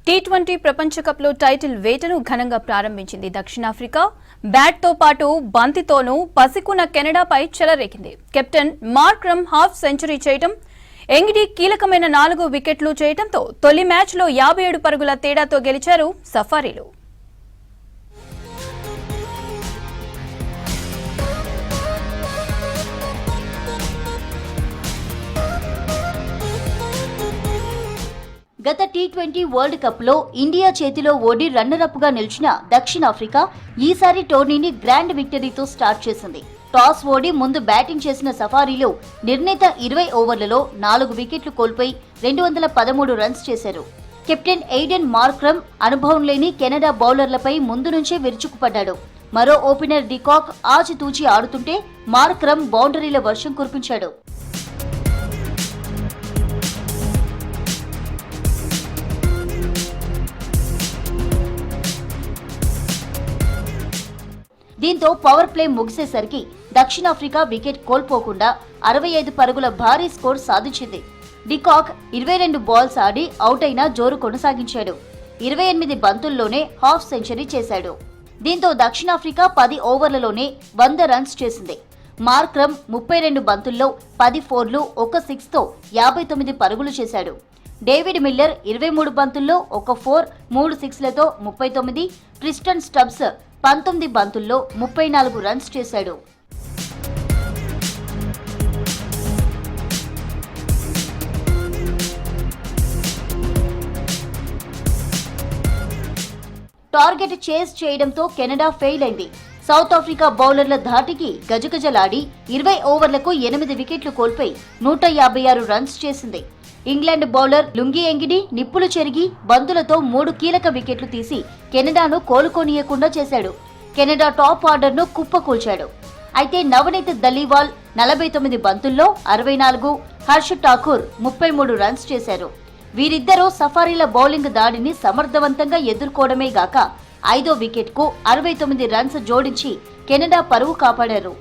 T20 ప్రపంచ కప్లో title వేటను ఘనంగా ప్రారంభించింది దక్షిణాఫ్రికా. బ్యాట్తో పాటు బంతితోనూ పసికున్న కెనడాపై చెలరేగింది. కెప్టెన్ మార్క్రమ్ హాఫ్ సెంచరీ చేయడం, ఎంగిడి కీలకమైన 4 వికెట్లు చేయడంతో తొలి మ్యాచ్లో 57 పరుగుల తేడాతో గెలిచారు సఫారీలు. గత టీ20 వరల్డ్ కప్ లో ఇండియా చేతిలో ఓడి రన్నరప్ గా నిలిచిన దక్షిణాఫ్రికా ఈసారి టోర్నీని గ్రాండ్ విక్టరీతో స్టార్ట్ చేసింది. టాస్ ఓడి ముందు బ్యాటింగ్ చేసిన సఫారీలో నిర్ణీత 20 ఓవర్లలో 4 వికెట్లు కోల్పోయి 213 రన్స్ చేశారు. కెప్టెన్ ఎయిడెన్ మార్క్రమ్ అనుభవం లేని కెనడా బౌలర్లపై ముందు నుంచే విరుచుకుపడ్డాడు. మరో ఓపెనర్ డికాక్ ఆచితూచి ఆడుతుంటే మార్క్రమ్ బౌండరీల వర్షం కురిపించాడు. దీంతో పవర్ ప్లే ముగిసేసరికి దక్షిణాఫ్రికా వికెట్ కోల్పోకుండా 65 పరుగుల భారీ స్కోర్ సాధించింది. డికాక్ 22 బాల్స్ ఆడి అవుట్ అయినా జోరు కొనసాగించాడు. 28 బంతుల్లోనే హాఫ్ సెంచరీ చేశాడు. దీంతో దక్షిణాఫ్రికా 10 ఓవర్లలోనే 100 రన్స్ చేసింది. మార్క్రమ్ 32 బంతుల్లో 10 ఫోర్లు, 1 సిక్స్తో 59 పరుగులు చేశాడు. డేవిడ్ మిల్లర్ 23 బంతుల్లో 1 ఫోర్, 3 సిక్స్లతో 39, ట్రిస్టన్ స్టబ్స్ 19 బంతుల్లో 34 రన్స్ చేశాడు. టార్గెట్ చేజ్ చేయడంతో కెనడా ఫెయిల్ అయింది. సౌత్ ఆఫ్రికా బౌలర్ల ధాటికి గజగజలాడి 20 ఓవర్లకు 8 వికెట్లు కోల్పోయి 156 రన్స్ చేసింది. ఇంగ్లాండ్ బౌలర్ లుంగి ఎంగిడి నిప్పులు చెరిగి బంతులతో 3 కీలక వికెట్లు తీసి కెనడాను కోలుకోనీయకుండా చేశాడు. కెనడా టాప్ ఆర్డర్ను కుప్పకూల్చాడు. అయితే నవనీత్ దలీవాల్ 49 బంతుల్లో 64, హర్ష్ ఠాకూర్ 33 రన్స్ చేశారు. వీరిద్దరూ సఫారీల బౌలింగ్ దాడిని సమర్థవంతంగా ఎదుర్కోవడమే గాక 5వ వికెట్కు 69 రన్స్ జోడించి కెనడా పరువు కాపాడారు.